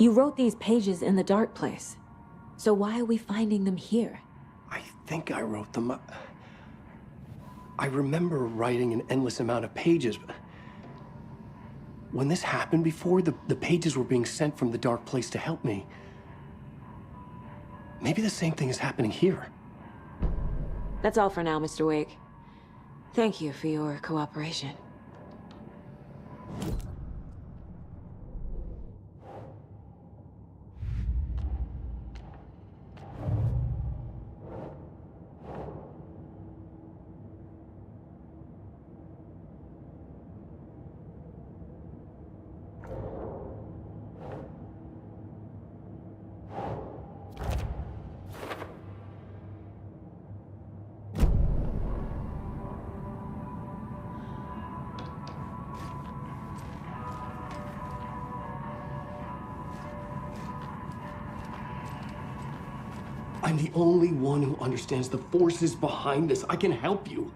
You wrote these pages in the dark place. So why are we finding them here? I think I wrote them. I remember writing an endless amount of pages. When this happened before, the pages were being sent from the dark place to help me. Maybe the same thing is happening here. That's all for now, Mr. Wake. Thank you for your cooperation. I'm the only one who understands the forces behind this. I can help you.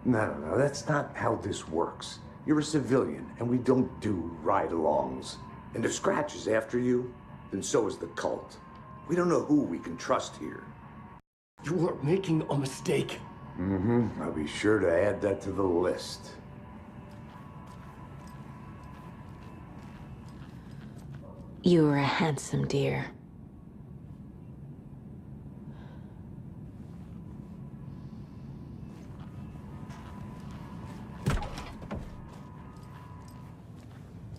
No, that's not how this works. You're a civilian, and we don't do ride-alongs. And if Scratch is after you, then so is the cult. We don't know who we can trust here. You are making a mistake. I'll be sure to add that to the list. You are a handsome dear.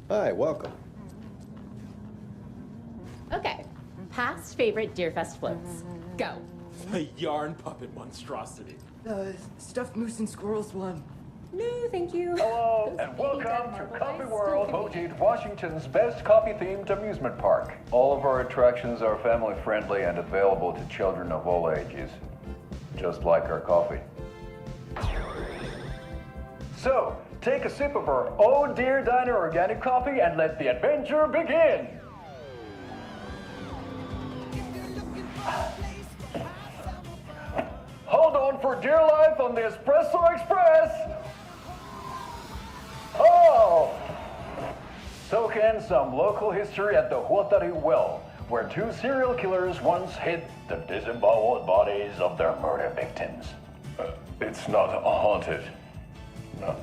Hi, welcome. Okay, past favorite Deerfest floats. Go. A yarn puppet monstrosity. Stuffed moose and squirrels one. No, thank you. Hello, and welcome to Coffee World, hosted Washington's best coffee-themed amusement park. All of our attractions are family-friendly and available to children of all ages, just like our coffee. So, take a sip of our Oh Dear Diner organic coffee and let the adventure begin! Hold on for dear life on the Espresso Express! Oh! Soak in some local history at the Huatari Well, where two serial killers once hid the disemboweled bodies of their murder victims. It's not haunted. No.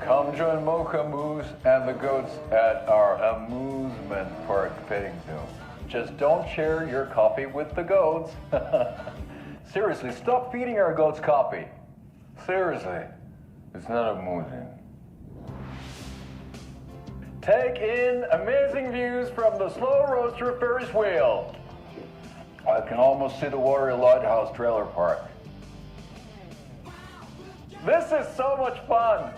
Come join Mocha Moose and the goats at our amusement park petting zoo. Just don't share your coffee with the goats. Seriously, stop feeding our goats coffee. Seriously, it's not amusing. Take in amazing views from the Slow Roaster Ferris wheel. I can almost see the Watery Lighthouse trailer park. This is so much fun!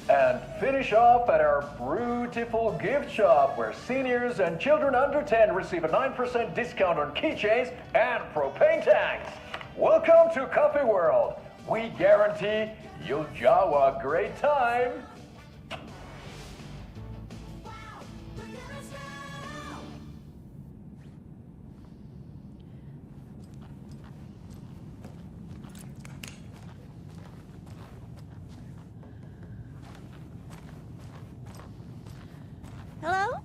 And finish off at our beautiful gift shop where seniors and children under 10 receive a 9% discount on keychains and propane tanks. Welcome to Coffee World. We guarantee you'll jaw a great time. Hello?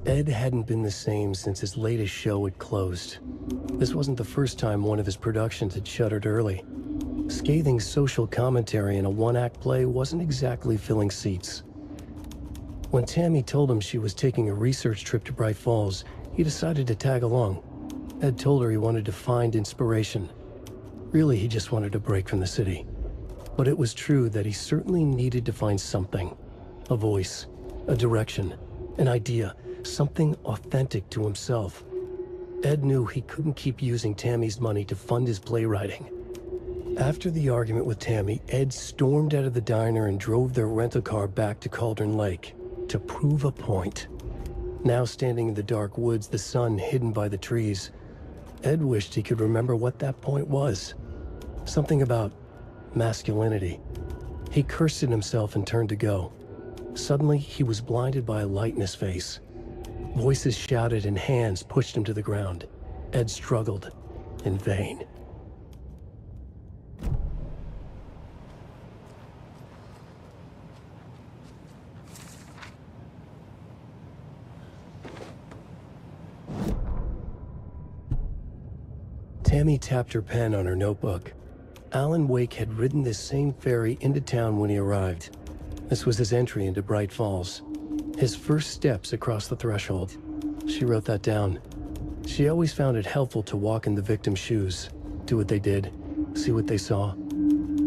Ed hadn't been the same since his latest show had closed. This wasn't the first time one of his productions had shuttered early. Scathing social commentary in a one-act play wasn't exactly filling seats. When Tammy told him she was taking a research trip to Bright Falls, he decided to tag along. Ed told her he wanted to find inspiration. Really, he just wanted a break from the city. But it was true that he certainly needed to find something. A voice, a direction, an idea, something authentic to himself. Ed knew he couldn't keep using Tammy's money to fund his playwriting. After the argument with Tammy, Ed stormed out of the diner and drove their rental car back to Cauldron Lake to prove a point. Now standing in the dark woods, the sun hidden by the trees, Ed wished he could remember what that point was. Something about masculinity. He cursed at himself and turned to go. Suddenly, he was blinded by a light in his face. Voices shouted and hands pushed him to the ground. Ed struggled, in vain. Tammy tapped her pen on her notebook. Alan Wake had ridden this same ferry into town when he arrived. This was his entry into Bright Falls. His first steps across the threshold. She wrote that down. She always found it helpful to walk in the victim's shoes, do what they did, see what they saw.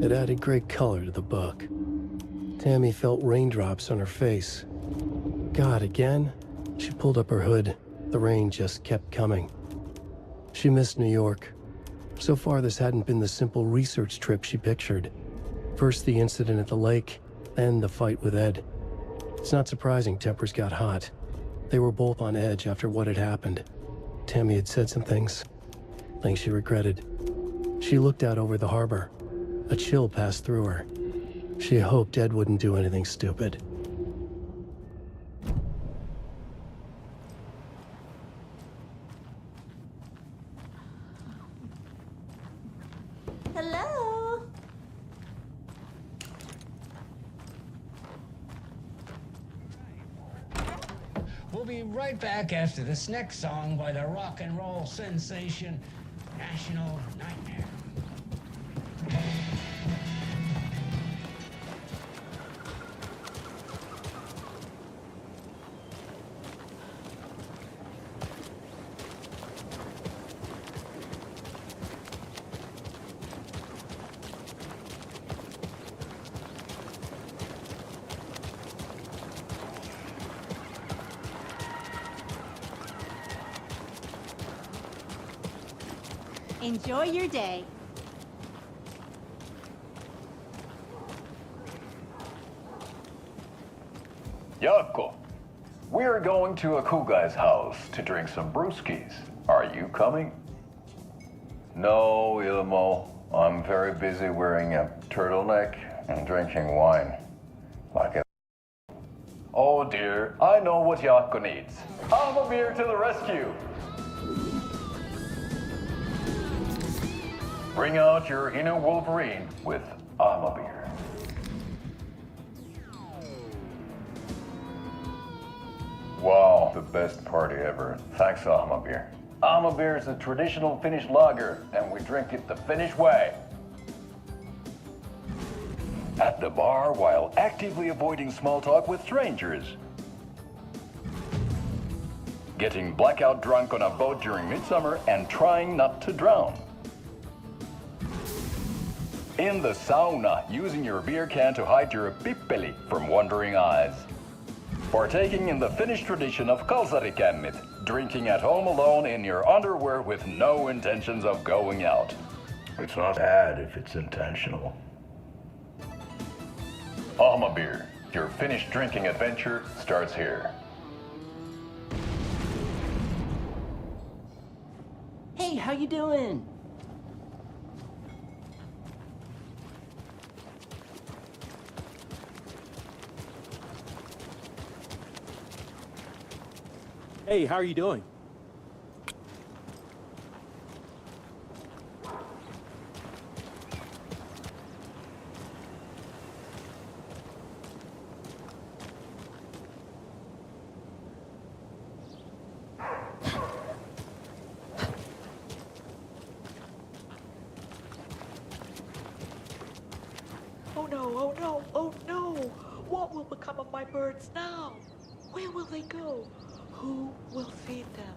It added great color to the book. Tammy felt raindrops on her face. God, again? She pulled up her hood. The rain just kept coming. She missed New York. So far, this hadn't been the simple research trip she pictured. First the incident at the lake, then the fight with Ed. It's not surprising tempers got hot. They were both on edge after what had happened. Tammy had said some things she regretted. She looked out over the harbor. A chill passed through her. She hoped Ed wouldn't do anything stupid. Hello? We'll be right back after this next song by the rock and roll sensation, National Nightmare. Enjoy your day. Jaakko, we're going to a cool guy's house to drink some brewskis. Are you coming? No, Ilmo. I'm very busy wearing a turtleneck and drinking wine. Like a... Oh dear, I know what Jaakko needs. I'm a beer to the rescue. Bring out your inner Wolverine with Beer. Wow, the best party ever. Thanks, Beer. Beer is a traditional Finnish lager, and we drink it the Finnish way. At the bar while actively avoiding small talk with strangers. Getting blackout drunk on a boat during midsummer and trying not to drown. In the sauna, using your beer can to hide your pippeli from wandering eyes. Partaking in the Finnish tradition of kalsarikämmit, drinking at home alone in your underwear with no intentions of going out. It's not bad if it's intentional. Beer, your Finnish drinking adventure starts here. Hey, how you doing? Hey, how are you doing? Oh no, oh no, oh no! What will become of my birds now? Where will they go? Who will feed them?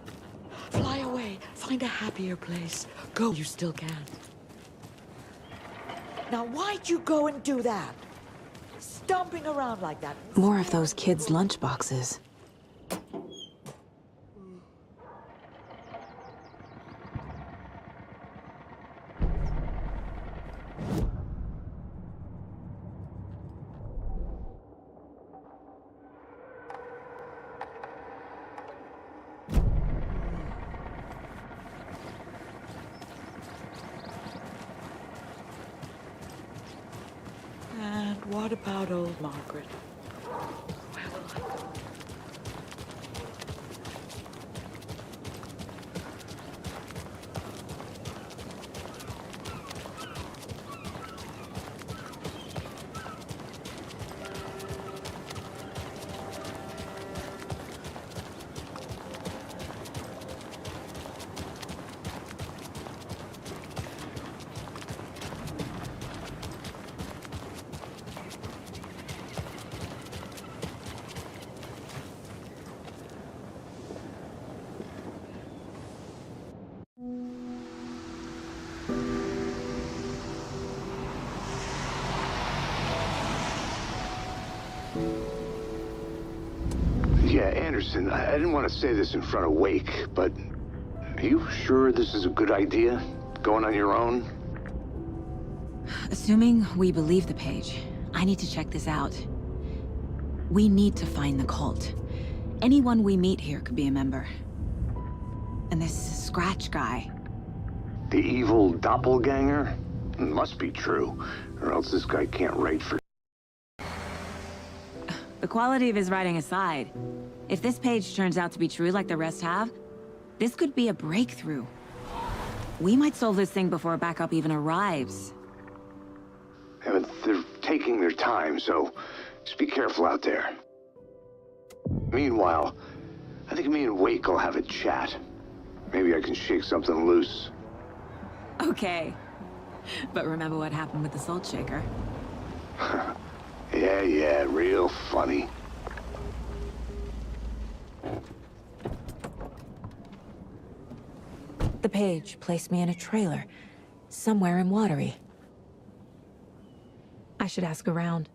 Fly away, find a happier place. Go, you still can. Now why'd you go and do that? Stomping around like that. More of those kids' lunchboxes. What about old Margaret? Where will I go? Yeah, Anderson, I didn't want to say this in front of Wake, but are you sure this is a good idea? Going on your own? Assuming we believe the page, I need to check this out. We need to find the cult. Anyone we meet here could be a member. And this Scratch guy. The evil doppelganger? Must be true, or else this guy can't write for... The quality of his writing aside, if this page turns out to be true like the rest have, this could be a breakthrough. We might solve this thing before backup even arrives. Yeah, but they're taking their time, so just be careful out there. Meanwhile, I think me and Wake will have a chat. Maybe I can shake something loose. Okay. But remember what happened with the Salt Shaker? Yeah, real funny. The page placed me in a trailer, somewhere in Watery. I should ask around.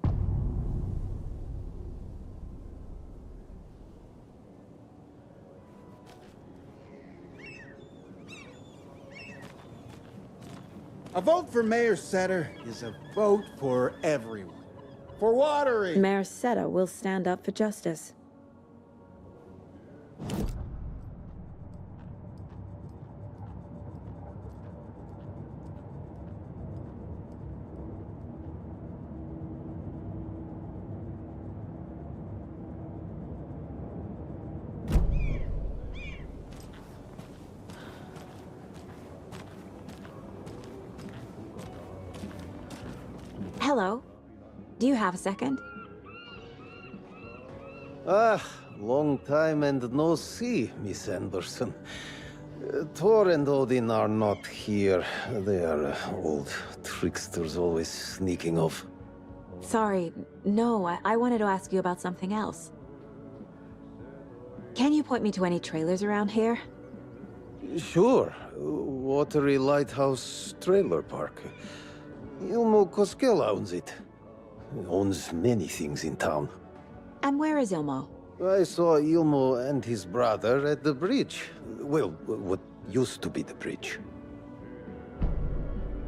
A vote for Mayor Setter is a vote for everyone. For Watery! Mayor Seta will stand up for justice. Hello. Do you have a second? Long time and no see, Miss Anderson. Thor and Odin are not here. They are old tricksters always sneaking off. Sorry, no, I wanted to ask you about something else. Can you point me to any trailers around here? Sure. Watery Lighthouse Trailer Park. Ilmo Koskela owns it. He owns many things in town. And where is Ilmo? I saw Ilmo and his brother at the bridge. Well, what used to be the bridge.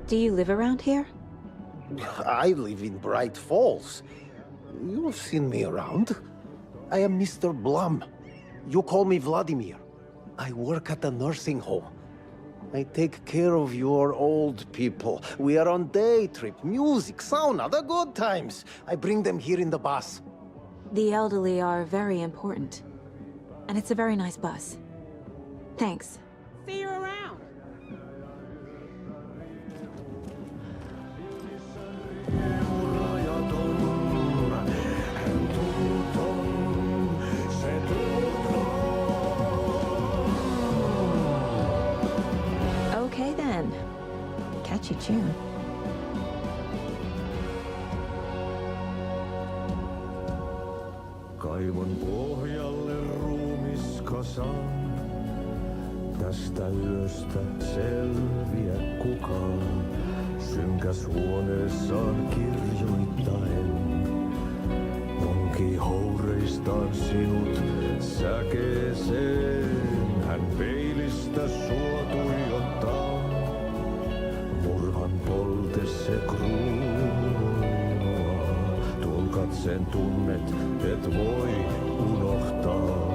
Do you live around here? I live in Bright Falls. You've seen me around. I am Mr. Blum. You call me Vladimir. I work at a nursing home. I take care of your old people. We are on day trip, music, sauna, the good times. I bring them here in the bus. The elderly are very important. And it's a very nice bus. Thanks. See you around. Okay then. Catchy tune. Kaivon pohjalle ruumiskasan. Tästä yöstä selviä kukaan. Synkäs huoneessaan kirjoittaen. Onki houreistaan sinut säkeeseen. Hän peilistä sua tuijottaa. Murhan polte se kruunua. Tuon katseen tunnet, et voi unohtaa.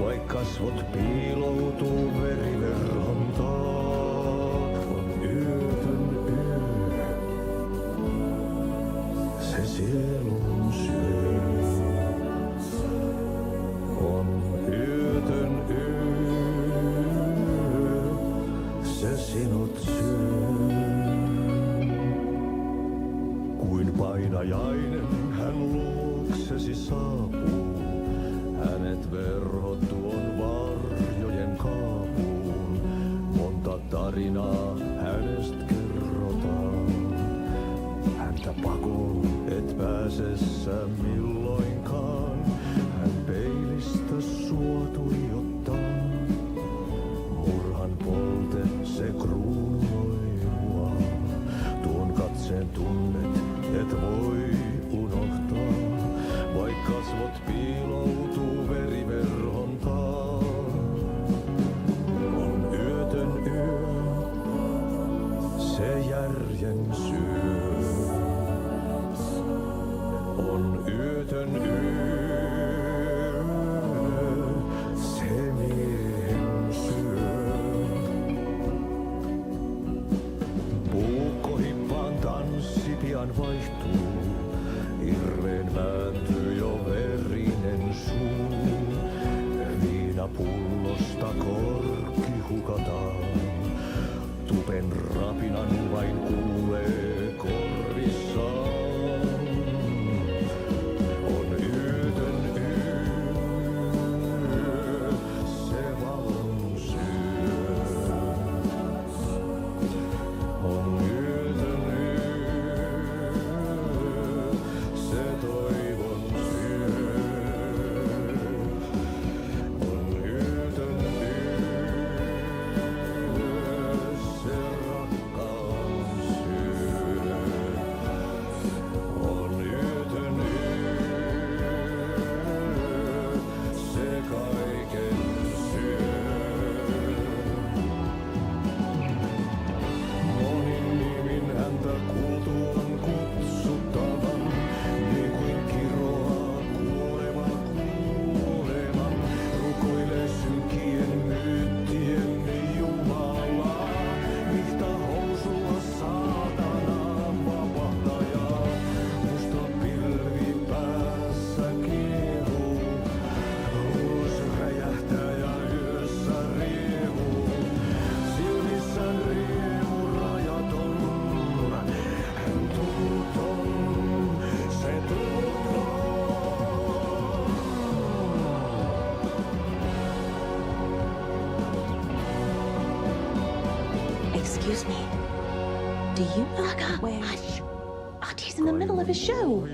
Vaik kasvot piiloutuu veriverhon taa. On yötön yö. Se siellä Painajainen hän luoksesi saapuu, hänet verhot tuon varjojen kaapuun. Monta tarinaa hänestä kerrotaan, häntä pakoon et pääse sä milloinkaan. Hän peilistä sua tuijottaa, murhan polte se kruunoi mua. Tuon katseen tunnet et voi unohtaa, vaik kasvot piiloutuu veriverhon taa. On yötön yö, se järjen syö. On yötön yö, se miehen syö. Puukkohippaan tanssi pian vaihtuu, irveen vääntyy jo verinen suu. Viinapullosta korkki hukataan, tupen rapinan vain kuulee korvissaan. On yötön yö, se valon syö. On yötön yö, se toivon syö. On yötön yö, se rakkaus syö. On yötön yö, se kaiken syö. Monin nimin häntä kuultuaan kutsuttavan, niin kuin kiroaa kuoleva kuoleman. Rukoilee synkien myyttien Jumalaa, vihta housua saatanaa vapahtajaa. Musta pilvi päässä kiehuu, ulos räjähtää ja yössä riehuu. Silmissään riemu rajaton, hän tuuton, se tuuton. Excuse me. Do you know where... Hush! Audie's in the middle of a show.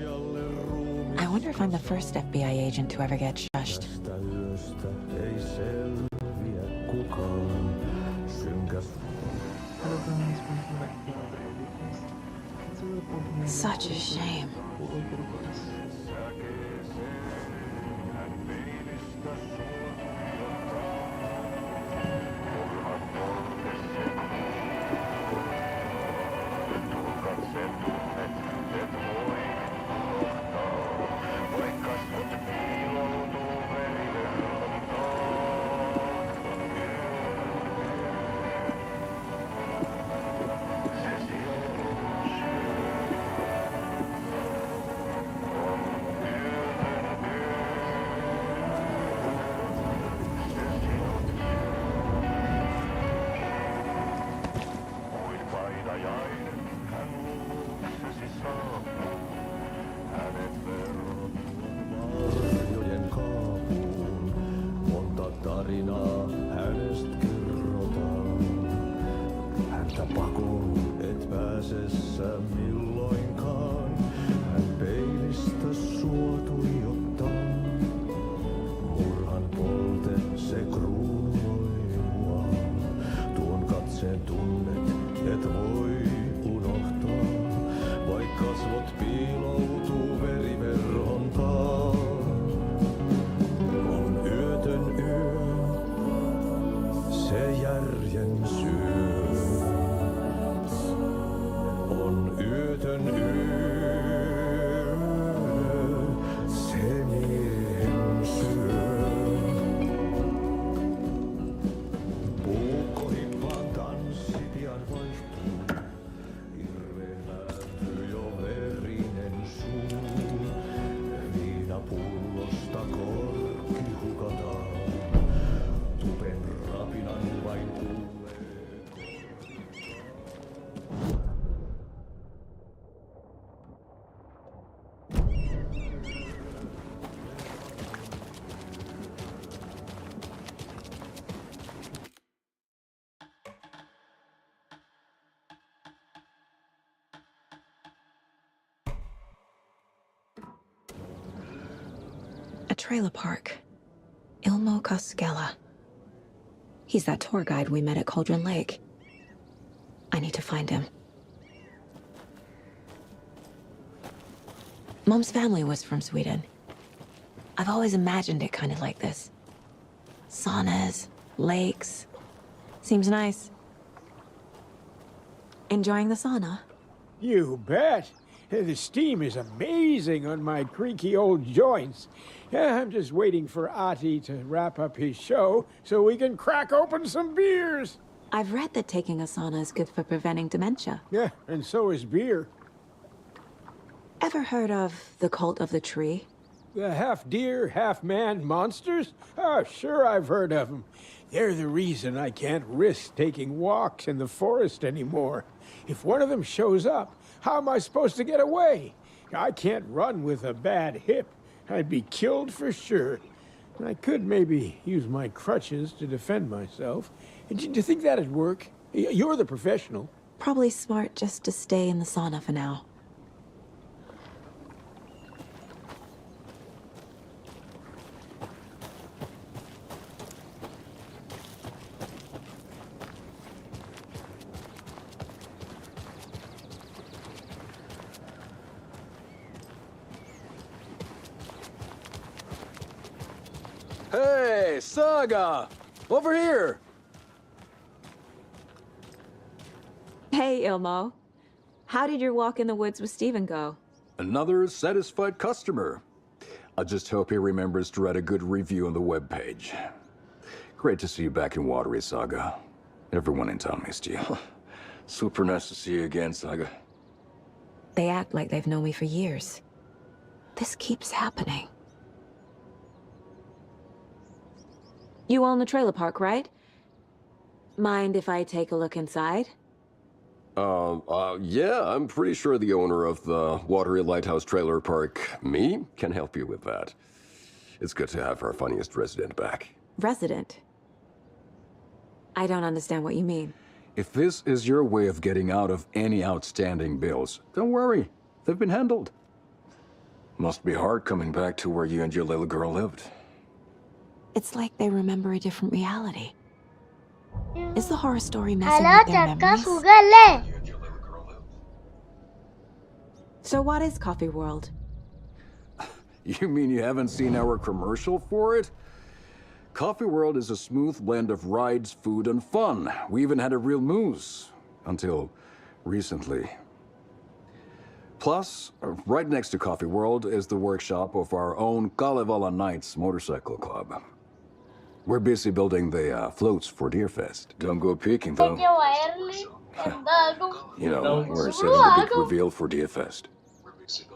I wonder if I'm the first FBI agent to ever get shushed. Tästä yöstä ei selviä kukaan, synkäs. Such a shame. that trailer park. Ilmo Koskela. He's that tour guide we met at Cauldron Lake. I need to find him. Mom's family was from Sweden. I've always imagined it kind of like this. Saunas, lakes. Seems nice. Enjoying the sauna? You bet. The steam is amazing on my creaky old joints. I'm just waiting for Ati to wrap up his show so we can crack open some beers. I've read that taking a sauna is good for preventing dementia. Yeah, and so is beer. Ever heard of the Cult of the Tree? The half-deer, half-man monsters? Oh, sure I've heard of them. They're the reason I can't risk taking walks in the forest anymore. If one of them shows up, how am I supposed to get away? I can't run with a bad hip. I'd be killed for sure. I could maybe use my crutches to defend myself. Do you think that'd work? You're the professional. Probably smart just to stay in the sauna for now. Hey, Saga! Over here! Hey, Ilmo. How did your walk in the woods with Steven go? Another satisfied customer. I just hope he remembers to write a good review on the webpage. Great to see you back in Watery, Saga. Everyone in town missed you. Super nice to see you again, Saga. They act like they've known me for years. This keeps happening. You own the trailer park, right? Mind if I take a look inside? Yeah, I'm pretty sure the owner of the Watery Lighthouse Trailer Park, me, can help you with that. It's good to have our funniest resident back. Resident? I don't understand what you mean. If this is your way of getting out of any outstanding bills, don't worry. They've been handled. Must be hard coming back to where you and your little girl lived. It's like they remember a different reality. Is the horror story messing with their memories? So what is Coffee World? You mean you haven't seen our commercial for it? Coffee World is a smooth blend of rides, food, and fun. We even had a real moose. Until recently. Plus, right next to Coffee World is the workshop of our own Kalevala Knights motorcycle club. We're busy building the floats for Deerfest. Don't go peeking, though. You know, we're setting the big reveal for Deerfest. So,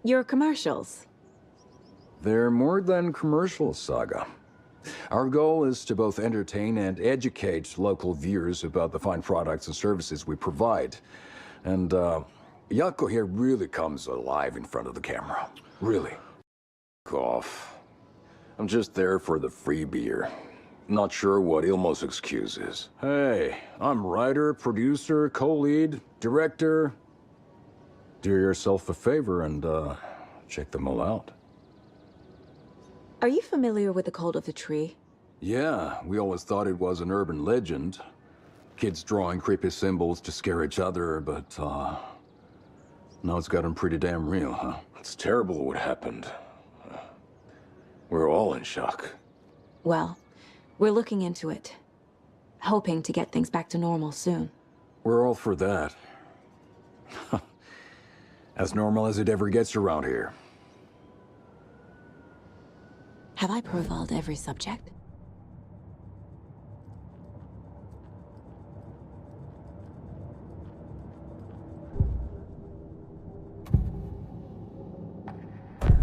your commercials? They're more than commercials, Saga. Our goal is to both entertain and educate local viewers about the fine products and services we provide. And, Jaakko here really comes alive in front of the camera. Really. Off. I'm just there for the free beer. Not sure what Ilmo's excuse is. Hey, I'm writer, producer, co-lead, director. Do yourself a favor and, check them all out. Are you familiar with the Cult of the Tree? Yeah, we always thought it was an urban legend. Kids drawing creepy symbols to scare each other, but, now it's gotten pretty damn real, huh? It's terrible what happened. We're all in shock. Well, we're looking into it. Hoping to get things back to normal soon. We're all for that. As normal as it ever gets around here. Have I profiled every subject?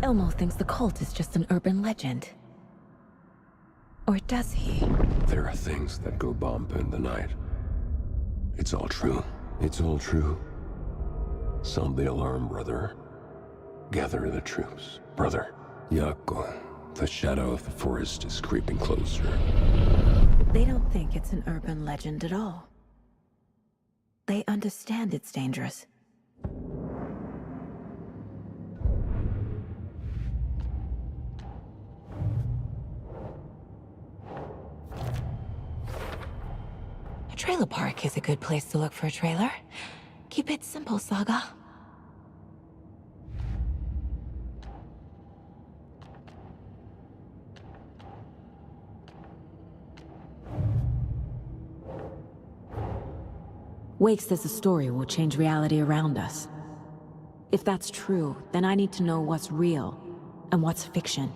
Ilmo thinks the cult is just an urban legend. Or does he? There are things that go bump in the night. It's all true. It's all true. Sound the alarm, brother. Gather the troops, brother. Jaakko, the shadow of the forest is creeping closer. They don't think it's an urban legend at all. They understand it's dangerous. trailer park is a good place to look for a trailer. Keep it simple, Saga. Wake says the story will change reality around us. If that's true, then I need to know what's real and what's fiction.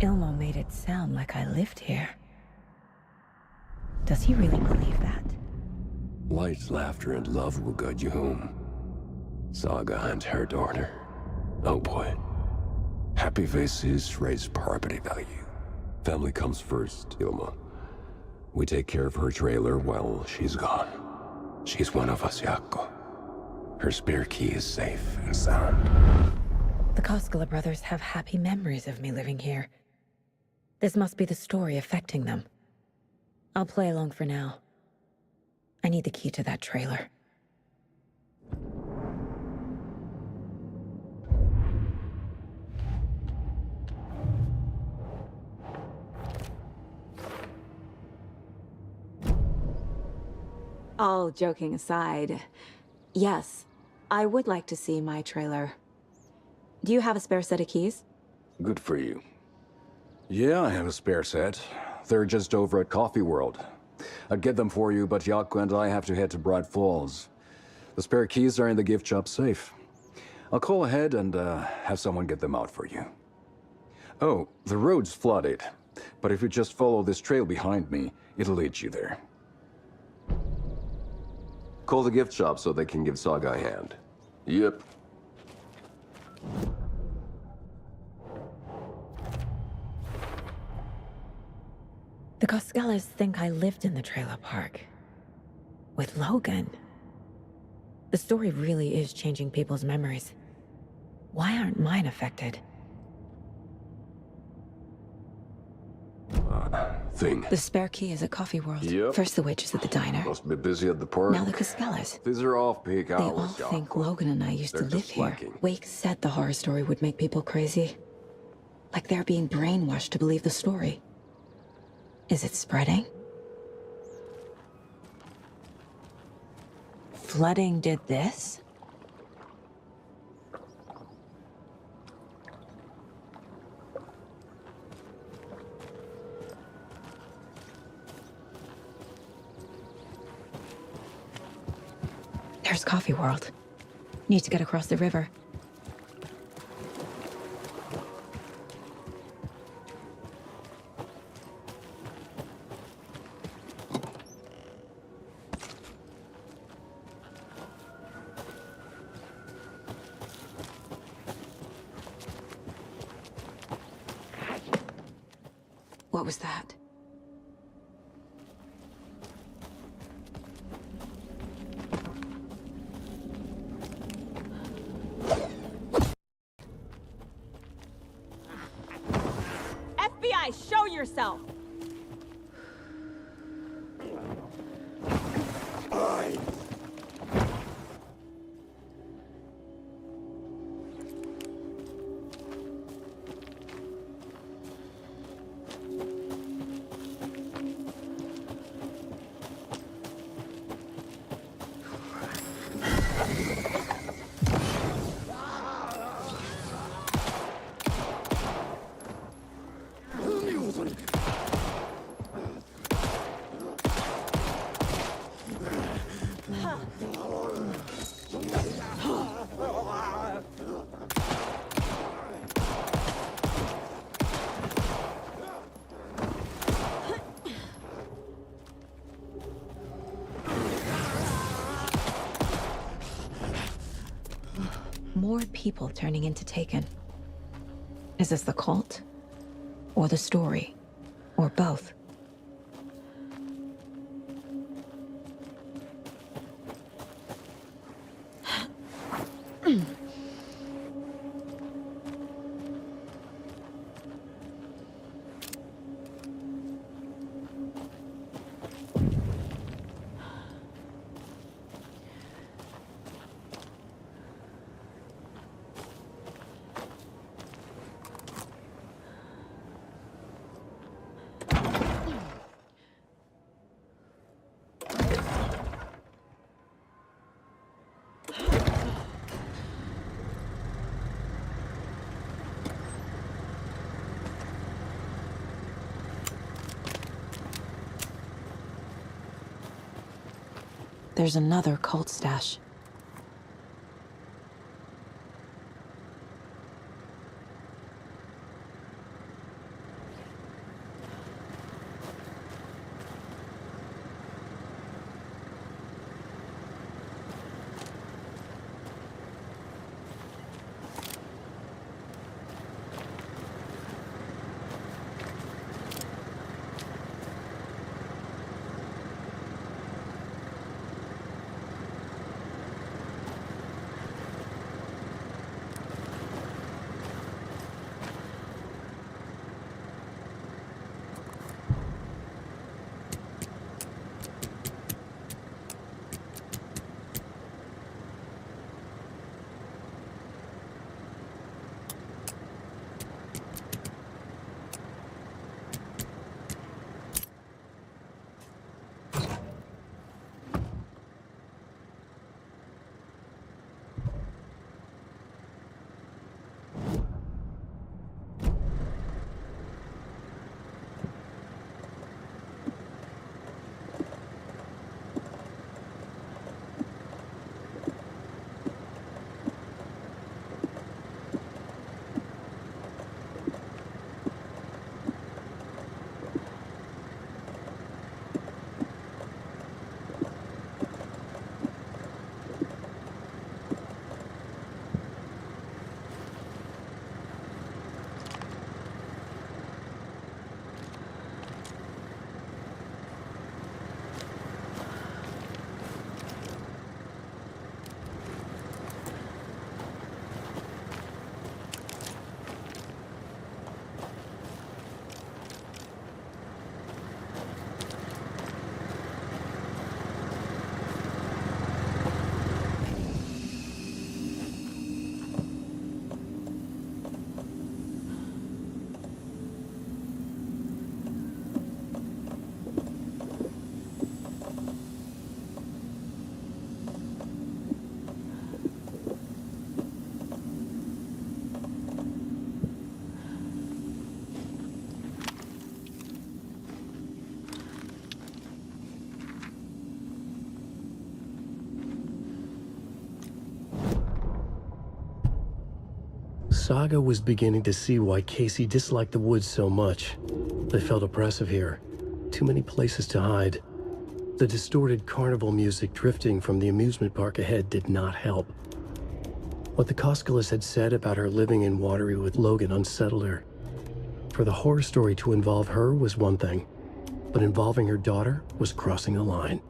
Ilmo made it sound like I lived here. Does he really believe that? Light, laughter, and love will guide you home. Saga and her daughter. Oh boy. Happy faces raise property value. Family comes first, Ilma. We take care of her trailer while she's gone. She's one of us, Jaakko. Her spare key is safe and sound. The Koskela brothers have happy memories of me living here. This must be the story affecting them. I'll play along for now. I need the key to that trailer. All joking aside, yes, I would like to see my trailer. Do you have a spare set of keys? Good for you. Yeah, I have a spare set. They're just over at Coffee World. I'd get them for you, but Jaakko and I have to head to Bright Falls. The spare keys are in the gift shop safe. I'll call ahead and have someone get them out for you. Oh, the road's flooded, but if you just follow this trail behind me, it'll lead you there. Call the gift shop so they can give Saga a hand. Yep. The Koskelas think I lived in the trailer park. With Logan. The story really is changing people's memories. Why aren't mine affected? Thing. The spare key is at Coffee World. Yep. First the witches at the diner. Must be busy at the park. Now the Koskelas. These are off-peak hours, They all Jaakko. think Logan and I used They're to live just here. slacking. Wake said the horror story would make people crazy. Like they're being brainwashed to believe the story. Is it spreading? Flooding did this? There's Coffee World. Need to get across the river. What was that? FBI, show yourself! More people turning into Taken. Is this the cult? Or the story? Or both? There's another cult stash. Saga was beginning to see why Casey disliked the woods so much. They felt oppressive here. Too many places to hide. The distorted carnival music drifting from the amusement park ahead did not help. What the Koskalas had said about her living in Watery with Logan unsettled her. For the horror story to involve her was one thing, but involving her daughter was crossing a line.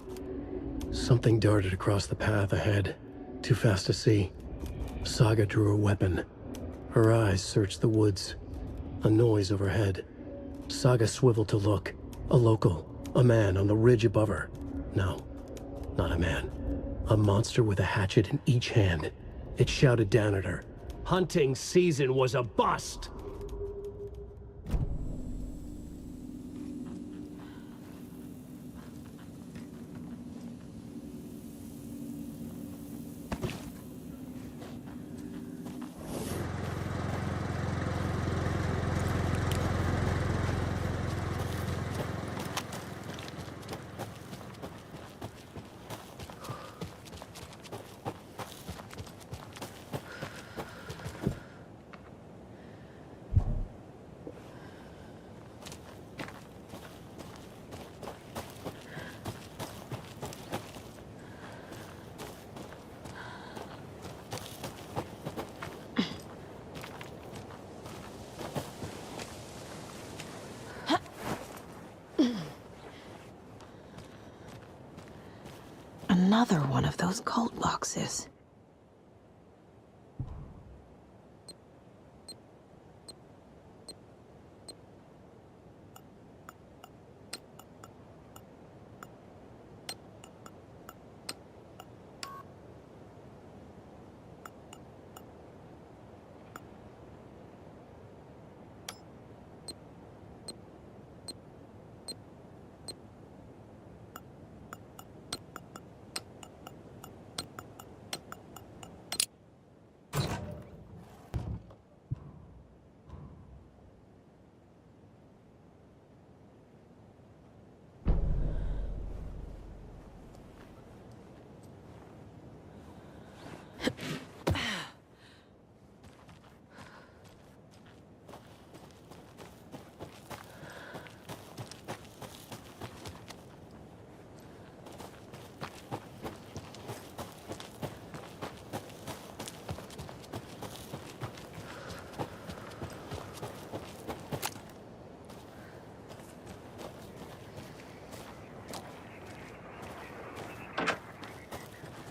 Something darted across the path ahead, too fast to see. Saga drew her weapon. Her eyes searched the woods. A noise overhead. Saga swiveled to look. A local. A man on the ridge above her. No, not a man. A monster with a hatchet in each hand. It shouted down at her. Hunting season was a bust! Another one of those cult boxes.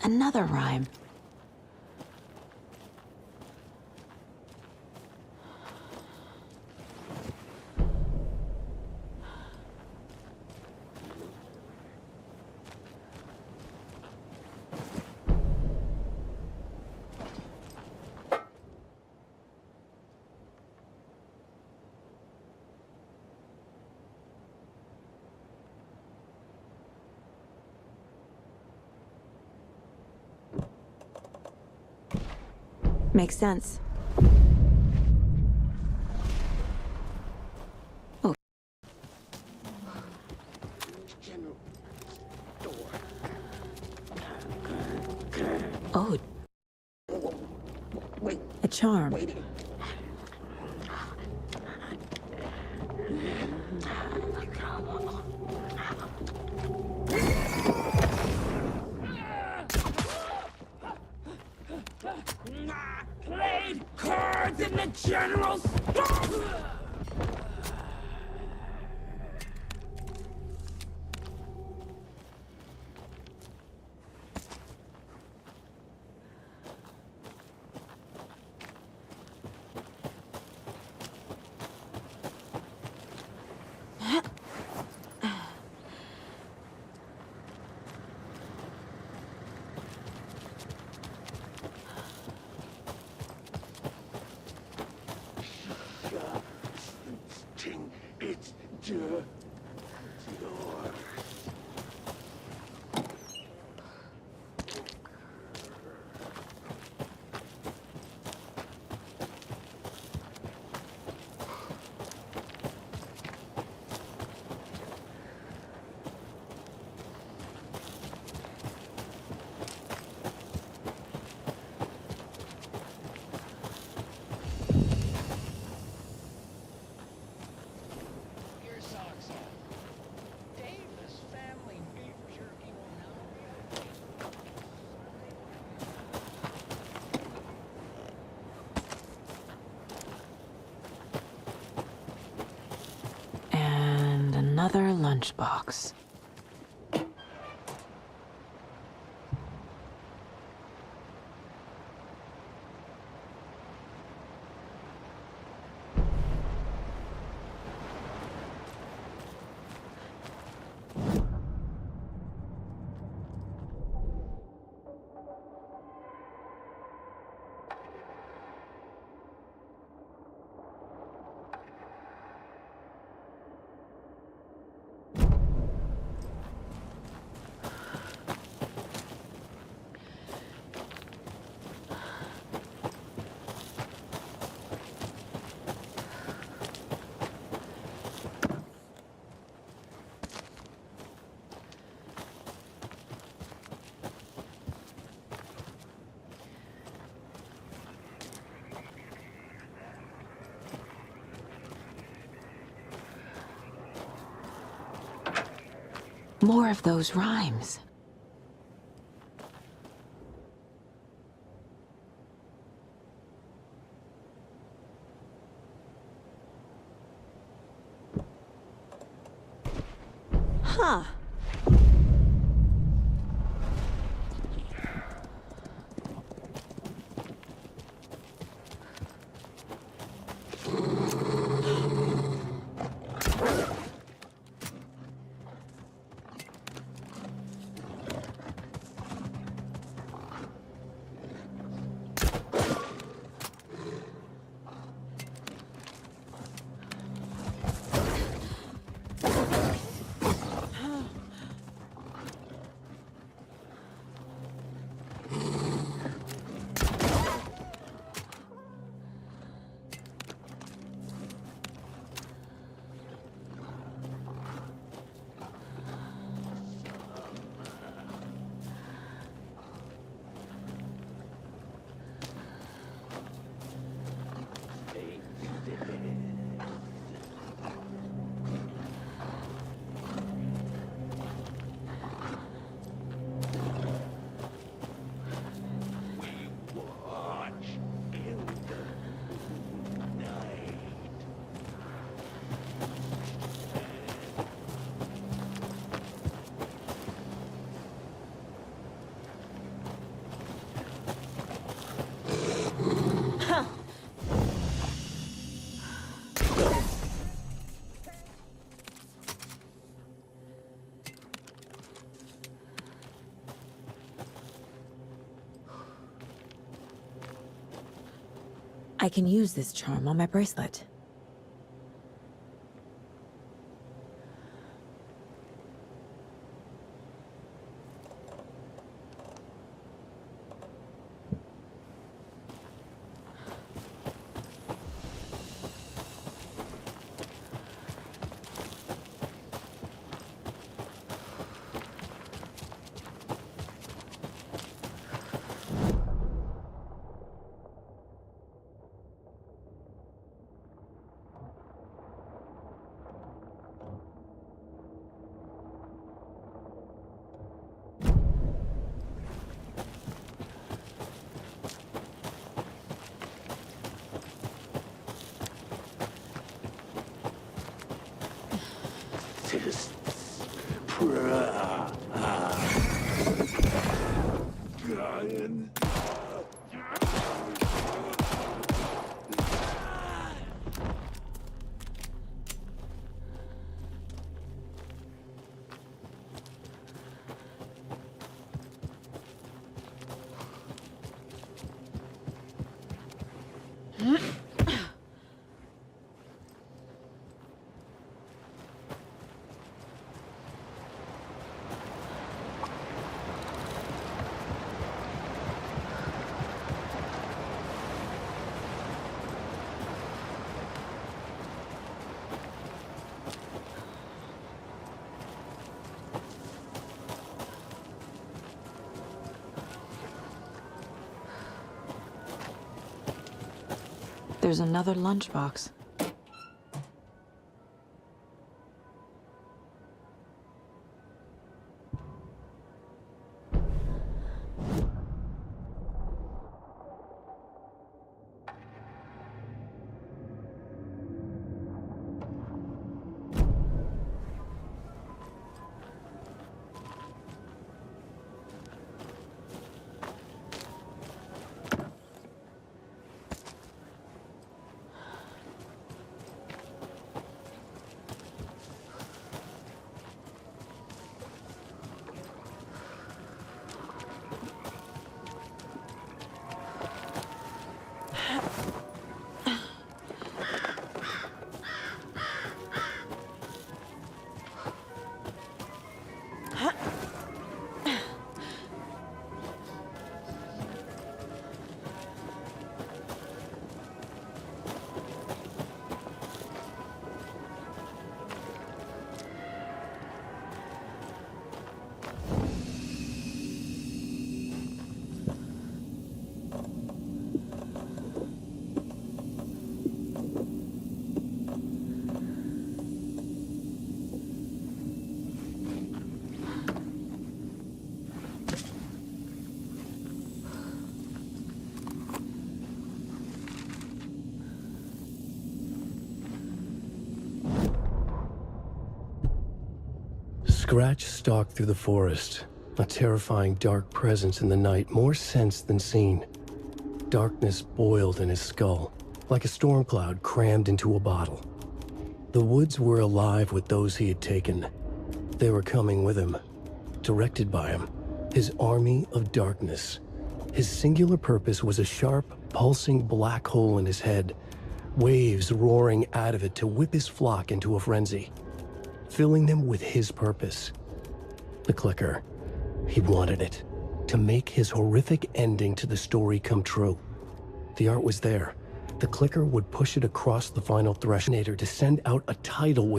Another rhyme. Makes sense. Oh. Oh. A charm. Played cards in the general store! It's yours. Another lunchbox. More of those rhymes. Huh. I can use this charm on my bracelet. There's another lunchbox. Scratch stalked through the forest, a terrifying dark presence in the night, more sensed than seen. Darkness boiled in his skull, like a storm cloud crammed into a bottle. The woods were alive with those he had taken. They were coming with him, directed by him, his army of darkness. His singular purpose was a sharp, pulsing black hole in his head, waves roaring out of it to whip his flock into a frenzy, filling them with his purpose. The clicker. He wanted it, to make his horrific ending to the story come true. The art was there. The clicker would push it across the final threshold to send out a tidal wave